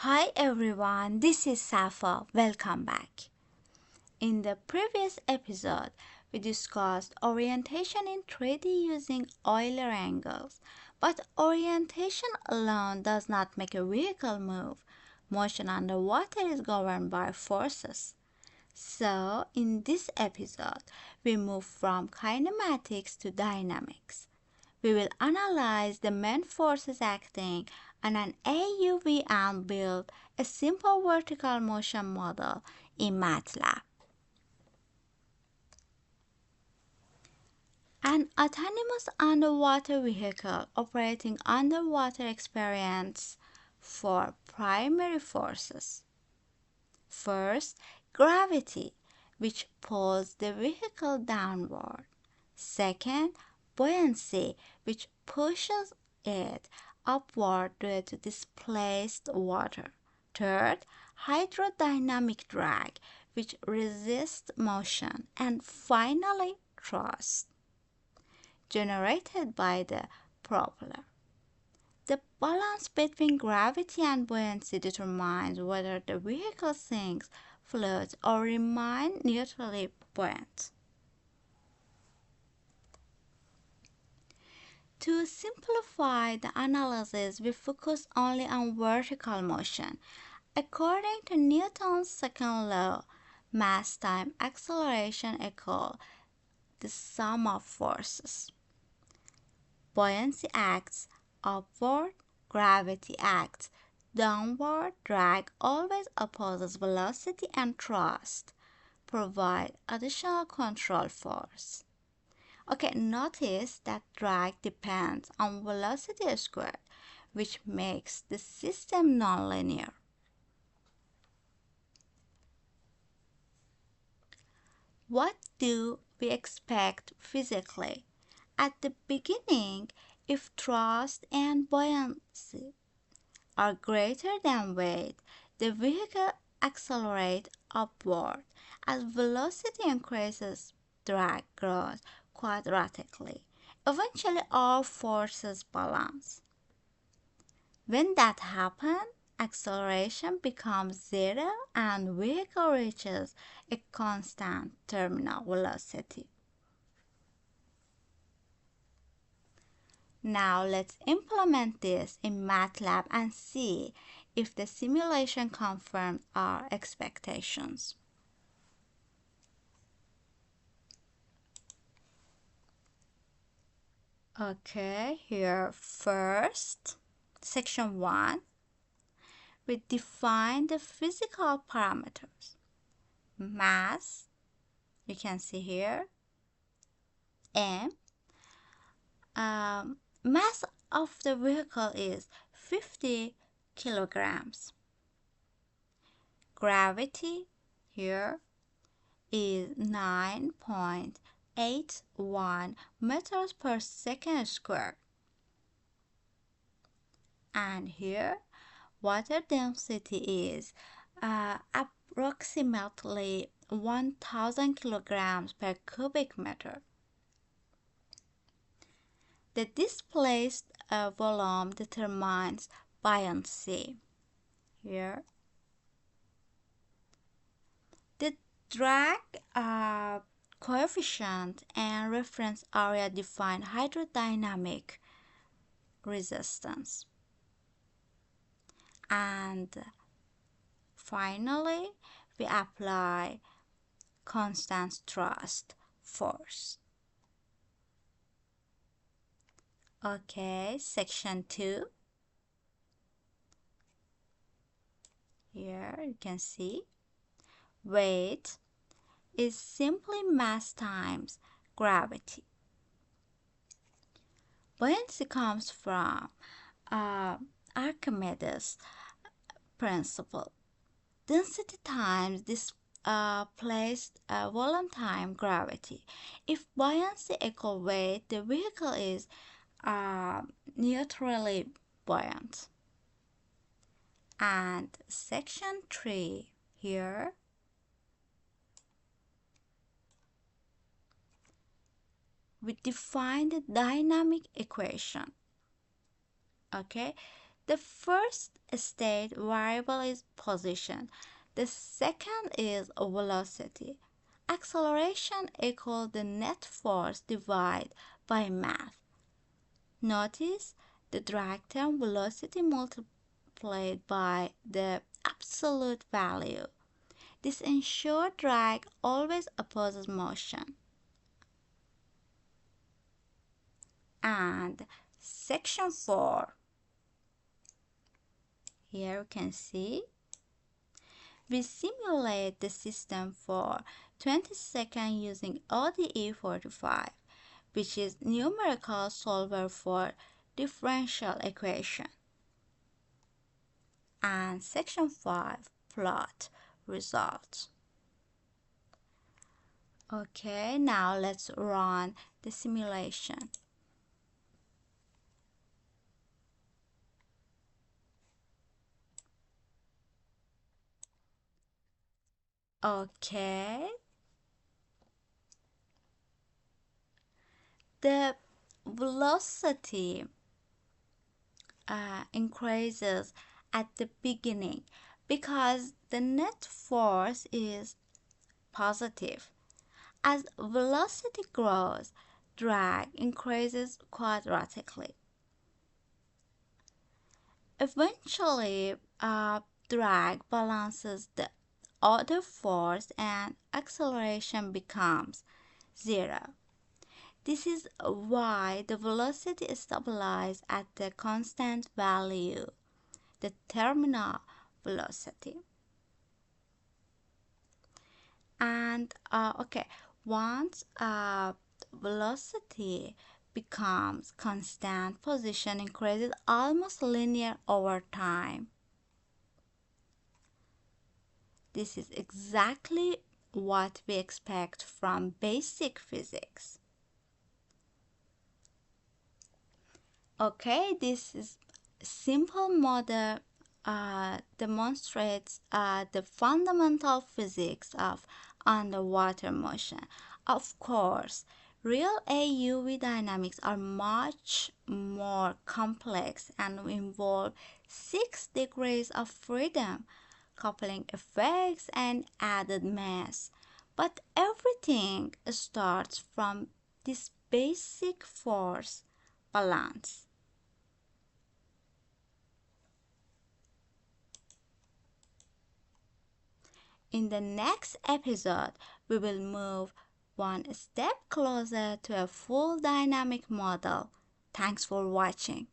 Hi everyone, this is Safa. Welcome back. In the previous episode, we discussed orientation in 3D using Euler angles. But orientation alone does not make a vehicle move. Motion underwater is governed by forces. So, in this episode, we move from kinematics to dynamics. We will analyze the main forces acting on an AUV and build a simple vertical motion model in MATLAB. An autonomous underwater vehicle operating underwater experiences four primary forces. First, gravity, which pulls the vehicle downward. Second, buoyancy, which pushes it upward due to displaced water. Third, hydrodynamic drag, which resists motion. And finally, thrust, generated by the propeller. The balance between gravity and buoyancy determines whether the vehicle sinks, floats, or remains neutrally buoyant. To simplify the analysis, we focus only on vertical motion. According to Newton's second law, mass times acceleration equal the sum of forces. Buoyancy acts upward, gravity acts downward, drag always opposes velocity, and thrust provide additional control force. Okay, notice that drag depends on velocity squared, which makes the system nonlinear. What do we expect physically? At the beginning, if thrust and buoyancy are greater than weight, the vehicle accelerates upward. As velocity increases, drag grows quadratically. Eventually, all forces balance. When that happens, acceleration becomes zero and vehicle reaches a constant terminal velocity. Now let's implement this in MATLAB and see if the simulation confirms our expectations. Okay, here first, section 1, we define the physical parameters. Mass, you can see here, M. Mass of the vehicle is 50 kilograms. Gravity here is 9.81 meters per second squared. And here, water density is approximately 1000 kilograms per cubic meter. The displaced volume determines buoyancy. Here, the drag coefficient and reference area define hydrodynamic resistance. And finally, we apply constant thrust force. Okay, section 2. Here you can see weight is simply mass times gravity. Buoyancy comes from Archimedes' principle. Density times displaced volume times gravity. If buoyancy equals weight, the vehicle is neutrally buoyant. And section 3 here, we define the dynamic equation. Okay, The first state variable is position. The second is velocity. Acceleration equals the net force divided by mass. Notice the drag term velocity multiplied by the absolute value. This ensures drag always opposes motion. And section 4. Here you can see we simulate the system for 20 seconds using ODE45, which is numerical solver for differential equation. And section 5, plot results. Okay, now let's run the simulation. Okay, the velocity increases at the beginning because the net force is positive. As velocity grows, drag increases quadratically. Eventually, drag balances the other force and acceleration becomes zero. This is why the velocity is stabilized at the constant value, the terminal velocity. And once velocity becomes constant, position increases almost linear over time. This is exactly what we expect from basic physics. Okay, this is simple model demonstrates the fundamental physics of underwater motion. Of course, real AUV dynamics are much more complex and involve 6 degrees of freedom, coupling effects, and added mass. But everything starts from this basic force balance. In the next episode, we will move one step closer to a full dynamic model. Thanks for watching.